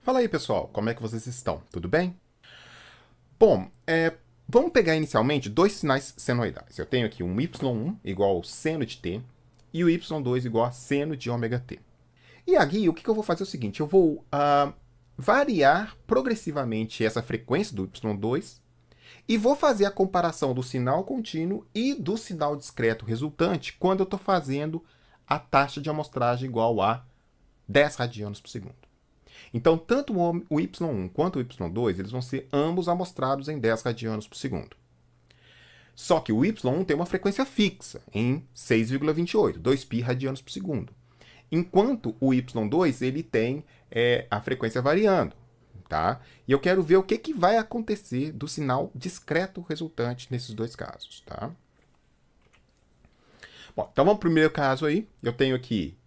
Fala aí, pessoal, como é que vocês estão? Tudo bem? Bom, vamos pegar inicialmente dois sinais senoidais. Eu tenho aqui um y1 igual ao seno de t e o y2 igual a seno de ômega t. E aqui, o que eu vou fazer é o seguinte, eu vou variar progressivamente essa frequência do y2 e vou fazer a comparação do sinal contínuo e do sinal discreto resultante quando eu estou fazendo a taxa de amostragem igual a 10 radianos por segundo. Então, tanto o y1 quanto o y2 eles vão ser ambos amostrados em 10 radianos por segundo. Só que o y1 tem uma frequência fixa, em 6,28, 2π radianos por segundo. Enquanto o y2 ele tem a frequência variando. Tá? E eu quero ver o que vai acontecer do sinal discreto resultante nesses dois casos. Tá? Bom, então vamos para o primeiro caso aí. Eu tenho aqui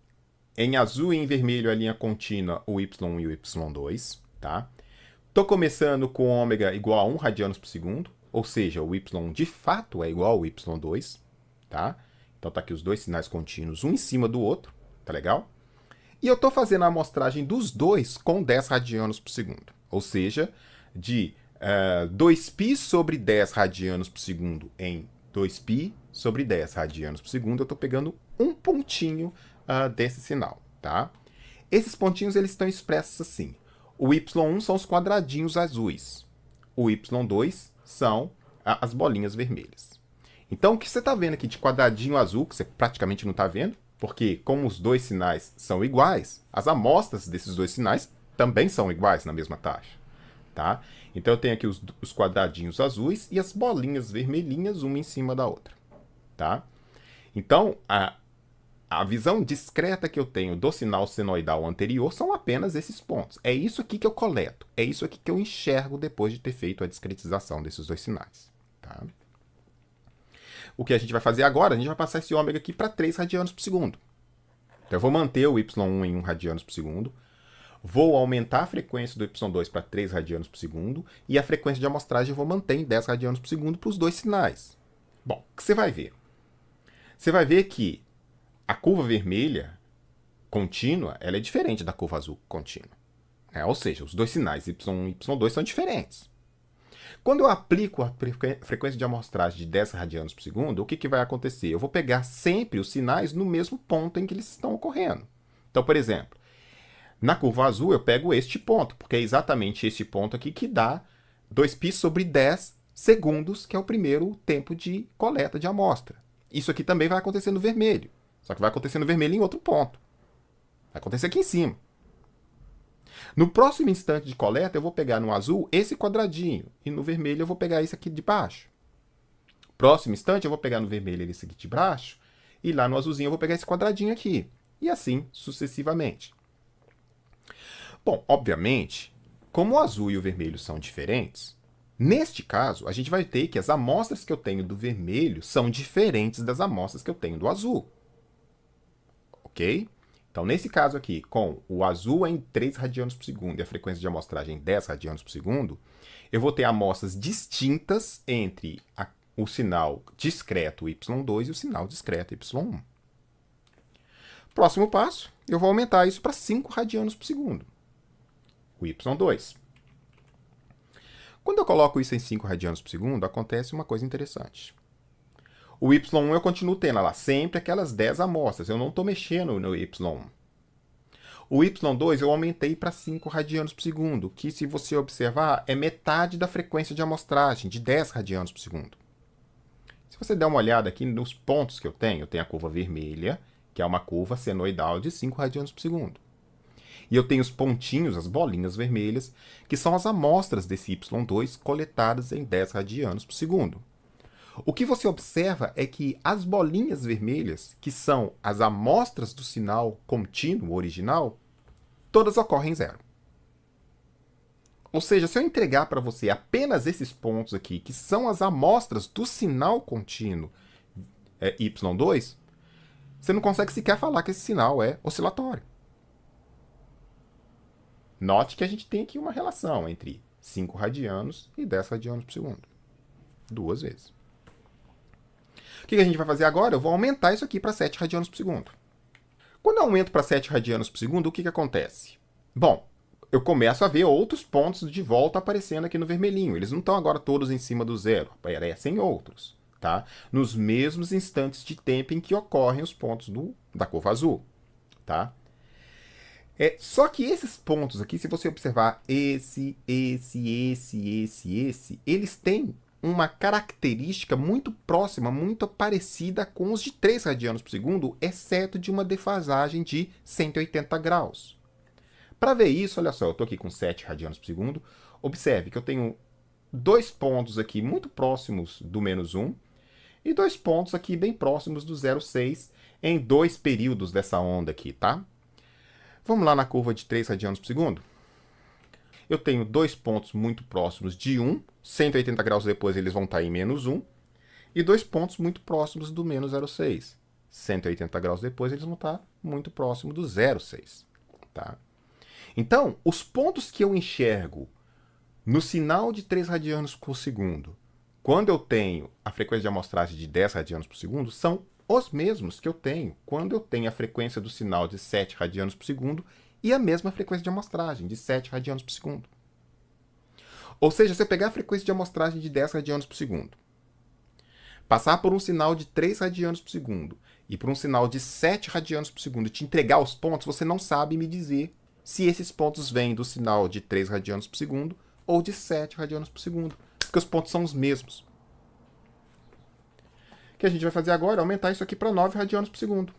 em azul e em vermelho a linha contínua, o y1 e o y2, tá? Tô começando com ômega igual a 1 radianos por segundo, ou seja, o y1 de fato é igual ao y2, tá? Então tá aqui os dois sinais contínuos, um em cima do outro, tá legal? E eu tô fazendo a amostragem dos dois com 10 radianos por segundo, ou seja, de 2π sobre 10 radianos por segundo em 2π sobre 10 radianos por segundo, eu tô pegando um pontinho desse sinal, tá? Esses pontinhos eles estão expressos assim. O y1 são os quadradinhos azuis. O y2 são as bolinhas vermelhas. Então, o que você está vendo aqui de quadradinho azul, que você praticamente não está vendo, porque como os dois sinais são iguais, as amostras desses dois sinais também são iguais na mesma taxa, tá? Então, eu tenho aqui os quadradinhos azuis e as bolinhas vermelhinhas, uma em cima da outra, tá? Então, a visão discreta que eu tenho do sinal senoidal anterior são apenas esses pontos. É isso aqui que eu coleto. É isso aqui que eu enxergo depois de ter feito a discretização desses dois sinais. Tá? O que a gente vai fazer agora, a gente vai passar esse ômega aqui para 3 radianos por segundo. Então eu vou manter o y1 em 1 radianos por segundo. Vou aumentar a frequência do y2 para 3 radianos por segundo. E a frequência de amostragem eu vou manter em 10 radianos por segundo para os dois sinais. Bom, o que você vai ver? Você vai ver que a curva vermelha contínua ela é diferente da curva azul contínua. Ou seja, os dois sinais y1 e y2 são diferentes. Quando eu aplico a frequência de amostragem de 10 radianos por segundo, o que vai acontecer? Eu vou pegar sempre os sinais no mesmo ponto em que eles estão ocorrendo. Então, por exemplo, na curva azul eu pego este ponto, porque é exatamente este ponto aqui que dá 2π sobre 10 segundos, que é o primeiro tempo de coleta de amostra. Isso aqui também vai acontecer no vermelho. Só que vai acontecer no vermelho em outro ponto. Vai acontecer aqui em cima. No próximo instante de coleta, eu vou pegar no azul esse quadradinho. E no vermelho eu vou pegar esse aqui de baixo. Próximo instante, eu vou pegar no vermelho esse aqui de baixo. E lá no azulzinho eu vou pegar esse quadradinho aqui. E assim sucessivamente. Bom, obviamente, como o azul e o vermelho são diferentes, neste caso, a gente vai ter que as amostras que eu tenho do vermelho são diferentes das amostras que eu tenho do azul. Ok? Então, nesse caso aqui, com o azul em 3 radianos por segundo e a frequência de amostragem em 10 radianos por segundo, eu vou ter amostras distintas entre o sinal discreto y2 e o sinal discreto y1. Próximo passo, eu vou aumentar isso para 5 radianos por segundo, o y2. Quando eu coloco isso em 5 radianos por segundo, acontece uma coisa interessante. O y1 eu continuo tendo lá sempre aquelas 10 amostras, eu não estou mexendo no y1. O y2 eu aumentei para 5 radianos por segundo, que se você observar é metade da frequência de amostragem, de 10 radianos por segundo. Se você der uma olhada aqui nos pontos que eu tenho a curva vermelha, que é uma curva senoidal de 5 radianos por segundo. E eu tenho os pontinhos, as bolinhas vermelhas, que são as amostras desse y2 coletadas em 10 radianos por segundo. O que você observa é que as bolinhas vermelhas, que são as amostras do sinal contínuo original, todas ocorrem em zero. Ou seja, se eu entregar para você apenas esses pontos aqui, que são as amostras do sinal contínuo y2, você não consegue sequer falar que esse sinal é oscilatório. Note que a gente tem aqui uma relação entre 5 radianos e 10 radianos por segundo. 2 vezes. O que a gente vai fazer agora? Eu vou aumentar isso aqui para 7 radianos por segundo. Quando eu aumento para 7 radianos por segundo, o que acontece? Bom, eu começo a ver outros pontos de volta aparecendo aqui no vermelhinho. Eles não estão agora todos em cima do zero, aparecem outros, tá? Nos mesmos instantes de tempo em que ocorrem os pontos da curva azul, tá? Só que esses pontos aqui, se você observar esse, eles têm uma característica muito próxima, muito parecida com os de 3 radianos por segundo, exceto de uma defasagem de 180 graus. Para ver isso, olha só, eu estou aqui com 7 radianos por segundo. Observe que eu tenho 2 pontos aqui muito próximos do menos 1 e 2 pontos aqui bem próximos do 0,6 em 2 períodos dessa onda aqui, tá? Vamos lá na curva de 3 radianos por segundo. Eu tenho 2 pontos muito próximos de 1, 180 graus depois eles vão estar em menos 1, e 2 pontos muito próximos do menos 0,6. 180 graus depois eles vão estar muito próximo do 0,6. Tá? Então, os pontos que eu enxergo no sinal de 3 radianos por segundo, quando eu tenho a frequência de amostragem de 10 radianos por segundo, são os mesmos que eu tenho quando eu tenho a frequência do sinal de 7 radianos por segundo e a mesma frequência de amostragem, de 7 radianos por segundo. Ou seja, se eu pegar a frequência de amostragem de 10 radianos por segundo, passar por um sinal de 3 radianos por segundo e por um sinal de 7 radianos por segundo e te entregar os pontos, você não sabe me dizer se esses pontos vêm do sinal de 3 radianos por segundo ou de 7 radianos por segundo, porque os pontos são os mesmos. O que a gente vai fazer agora é aumentar isso aqui para 9 radianos por segundo.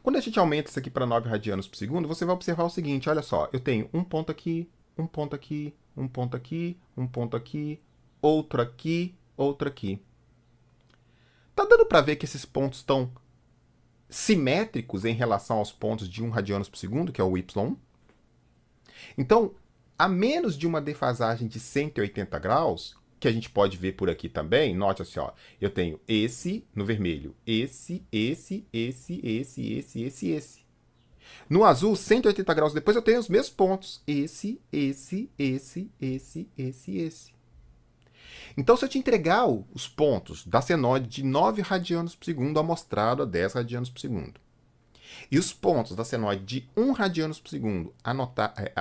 Quando a gente aumenta isso aqui para 9 radianos por segundo, você vai observar o seguinte, olha só, eu tenho um ponto aqui, um ponto aqui, um ponto aqui, um ponto aqui, outro aqui, outro aqui. Tá dando para ver que esses pontos estão simétricos em relação aos pontos de 1 radianos por segundo, que é o y1? Então, a menos de uma defasagem de 180 graus, que a gente pode ver por aqui também, note assim, ó, eu tenho esse no vermelho, esse. No azul, 180 graus depois, eu tenho os mesmos pontos, esse. Então, se eu te entregar os pontos da senoide de 9 radianos por segundo amostrado a 10 radianos por segundo, e os pontos da senoide de 1 radianos por segundo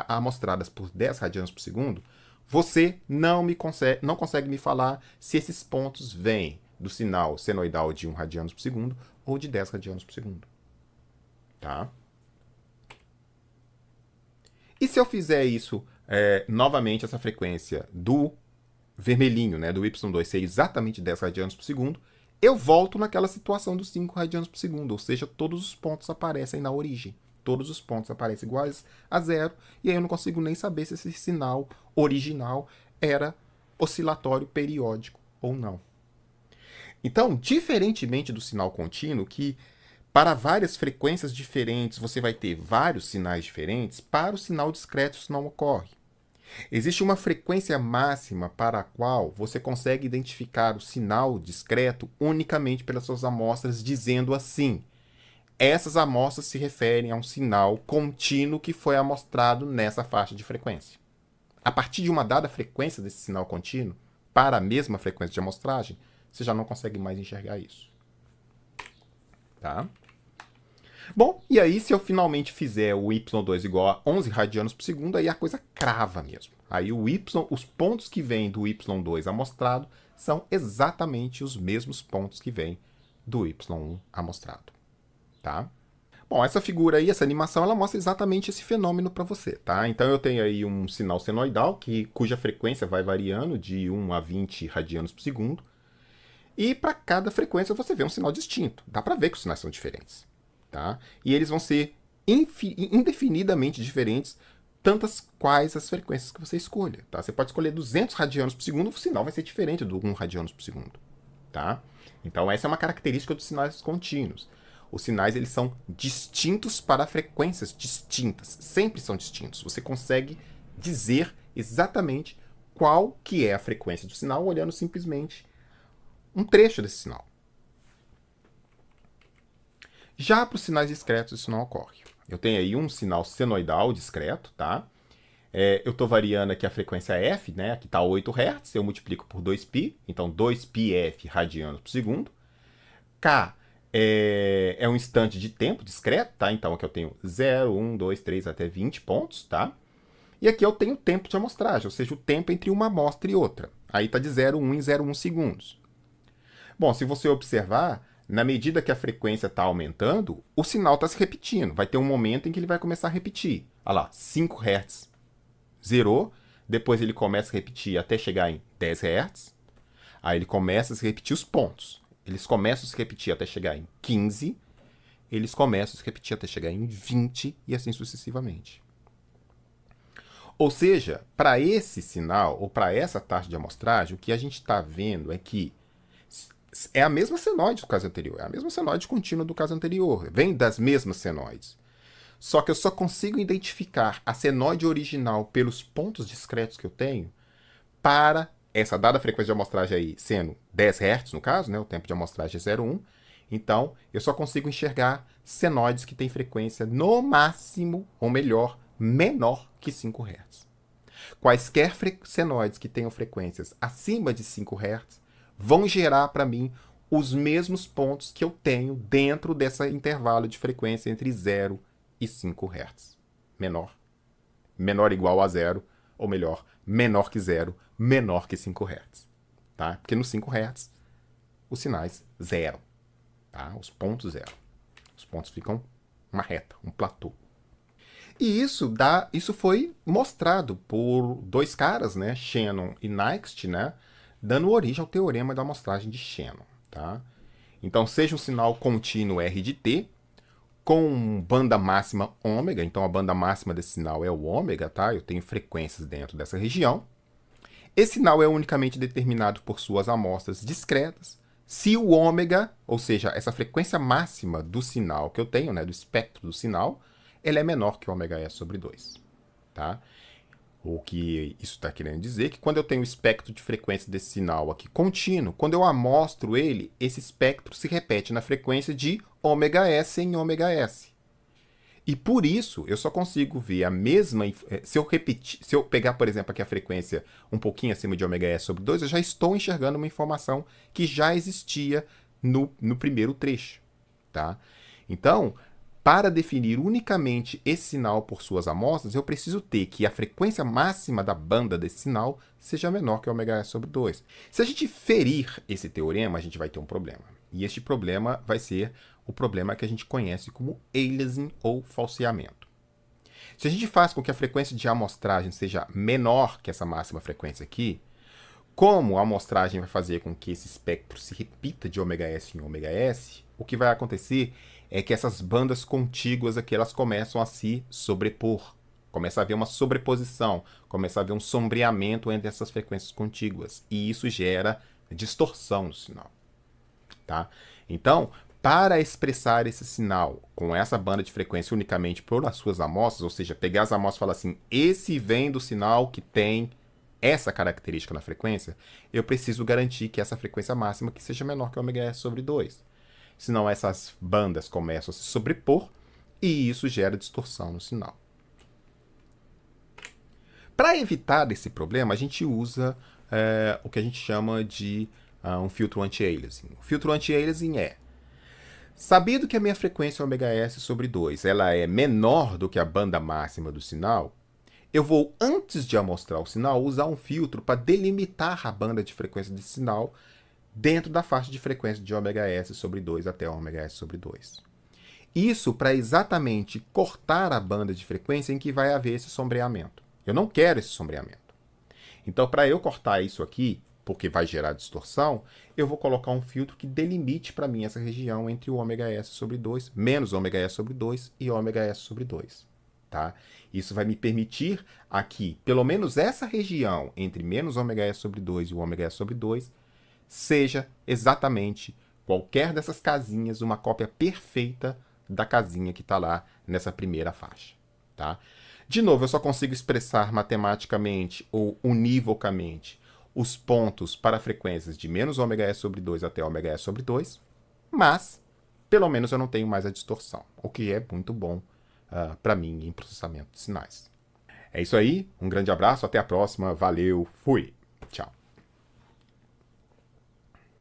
amostradas por 10 radianos por segundo, você não consegue me falar se esses pontos vêm do sinal senoidal de 1 radianos por segundo ou de 10 radianos por segundo. Tá? E se eu fizer isso novamente, essa frequência do vermelhinho, né, do y2 ser exatamente 10 radianos por segundo, eu volto naquela situação dos 5 radianos por segundo, ou seja, todos os pontos aparecem na origem. Todos os pontos aparecem iguais a zero, e aí eu não consigo nem saber se esse sinal original era oscilatório periódico ou não. Então, diferentemente do sinal contínuo, que para várias frequências diferentes você vai ter vários sinais diferentes, para o sinal discreto isso não ocorre. Existe uma frequência máxima para a qual você consegue identificar o sinal discreto unicamente pelas suas amostras, dizendo assim: essas amostras se referem a um sinal contínuo que foi amostrado nessa faixa de frequência. A partir de uma dada frequência desse sinal contínuo, para a mesma frequência de amostragem, você já não consegue mais enxergar isso. Tá? Bom, e aí se eu finalmente fizer o y2 igual a 11 radianos por segundo, aí a coisa crava mesmo. Aí os pontos que vêm do y2 amostrado são exatamente os mesmos pontos que vêm do y1 amostrado. Tá? Bom, essa figura aí, essa animação, ela mostra exatamente esse fenômeno para você, tá? Então eu tenho aí um sinal senoidal cuja frequência vai variando de 1 a 20 radianos por segundo. E para cada frequência você vê um sinal distinto. Dá para ver que os sinais são diferentes, tá? E eles vão ser indefinidamente diferentes, tantas quais as frequências que você escolha, tá? Você pode escolher 200 radianos por segundo, o sinal vai ser diferente do 1 radianos por segundo, tá? Então essa é uma característica dos sinais contínuos. Os sinais eles são distintos para frequências distintas, sempre são distintos. Você consegue dizer exatamente qual que é a frequência do sinal olhando simplesmente um trecho desse sinal. Já para os sinais discretos isso não ocorre. Eu tenho aí um sinal senoidal discreto, tá? Eu estou variando aqui a frequência f, né? Aqui está 8 Hz, eu multiplico por 2π, então 2πf radianos por segundo. K é um instante de tempo discreto, tá? Então aqui eu tenho 0, 1, 2, 3 até 20 pontos, tá? E aqui eu tenho o tempo de amostragem, ou seja, o tempo entre uma amostra e outra. Aí está de 0,1 em 0,1 segundos. Bom, se você observar, na medida que a frequência está aumentando, o sinal está se repetindo. Vai ter um momento em que ele vai começar a repetir. Olha lá, 5 Hz zerou, depois ele começa a repetir até chegar em 10 Hz. Aí ele começa a se repetir os pontos. Eles começam a se repetir até chegar em 15, eles começam a se repetir até chegar em 20 e assim sucessivamente. Ou seja, para esse sinal, ou para essa taxa de amostragem, o que a gente está vendo é que é a mesma senoide do caso anterior, é a mesma senoide contínua do caso anterior, vem das mesmas senoides. Só que eu só consigo identificar a senoide original pelos pontos discretos que eu tenho para essa dada frequência de amostragem aí sendo 10 Hz, no caso, né, o tempo de amostragem é 0,1. Então, eu só consigo enxergar senoides que têm frequência no máximo, ou melhor, menor que 5 Hz. Quaisquer senoides que tenham frequências acima de 5 Hz vão gerar para mim os mesmos pontos que eu tenho dentro desse intervalo de frequência entre 0 e 5 Hz. Menor. Menor ou igual a 0, ou melhor, menor que 0, menor que 5 Hz. Tá? Porque no 5 Hz, os sinais zero. Tá? Os pontos zero. Os pontos ficam uma reta, um platô. E isso foi mostrado por dois caras, né, Shannon e Nyquist, né, dando origem ao teorema da amostragem de Shannon. Tá? Então, seja um sinal contínuo R de T, com banda máxima ômega, então a banda máxima desse sinal é o ômega, tá? Eu tenho frequências dentro dessa região. Esse sinal é unicamente determinado por suas amostras discretas. Se o ômega, ou seja, essa frequência máxima do sinal que eu tenho, né, do espectro do sinal, ele é menor que ômega S sobre 2. Tá? O que isso está querendo dizer é que quando eu tenho o espectro de frequência desse sinal aqui contínuo, quando eu amostro ele, esse espectro se repete na frequência de ômega S em ômega S. E por isso eu só consigo ver a mesma. Se eu pegar, por exemplo, aqui a frequência um pouquinho acima de ômega S sobre 2, eu já estou enxergando uma informação que já existia no primeiro trecho. Tá? Então, para definir unicamente esse sinal por suas amostras, eu preciso ter que a frequência máxima da banda desse sinal seja menor que ômega S sobre 2. Se a gente ferir esse teorema, a gente vai ter um problema. E este problema vai ser o problema que a gente conhece como aliasing ou falseamento. Se a gente faz com que a frequência de amostragem seja menor que essa máxima frequência aqui, como a amostragem vai fazer com que esse espectro se repita de ômega S em ômega S, o que vai acontecer é que essas bandas contíguas aqui, elas começam a se sobrepor. Começa a haver uma sobreposição, começa a haver um sombreamento entre essas frequências contíguas. E isso gera distorção no sinal. Tá? Então, para expressar esse sinal com essa banda de frequência unicamente por as suas amostras, ou seja, pegar as amostras e falar assim, esse vem do sinal que tem essa característica na frequência, eu preciso garantir que essa frequência máxima que seja menor que ômega S sobre 2. Senão essas bandas começam a se sobrepor e isso gera distorção no sinal. Para evitar esse problema, a gente usa o que a gente chama de um filtro anti-aliasing. O filtro anti-aliasing é: sabido que a minha frequência ômega S sobre 2 ela é menor do que a banda máxima do sinal, eu vou, antes de amostrar o sinal, usar um filtro para delimitar a banda de frequência desse sinal dentro da faixa de frequência de ômega S sobre 2 até ômega S sobre 2. Isso para exatamente cortar a banda de frequência em que vai haver esse sombreamento. Eu não quero esse sombreamento. Então, para eu cortar isso aqui, porque vai gerar distorção, eu vou colocar um filtro que delimite para mim essa região entre o ômega S sobre 2, menos ômega S sobre 2 e ômega S sobre 2. Tá? Isso vai me permitir aqui, pelo menos essa região entre menos ômega S sobre 2 e o ômega S sobre 2, seja exatamente qualquer dessas casinhas uma cópia perfeita da casinha que está lá nessa primeira faixa. Tá? De novo, eu só consigo expressar matematicamente ou univocamente os pontos para frequências de menos ômega S sobre 2 até ômega S sobre 2, mas pelo menos eu não tenho mais a distorção, o que é muito bom para mim em processamento de sinais. É isso aí, um grande abraço, até a próxima, valeu, fui!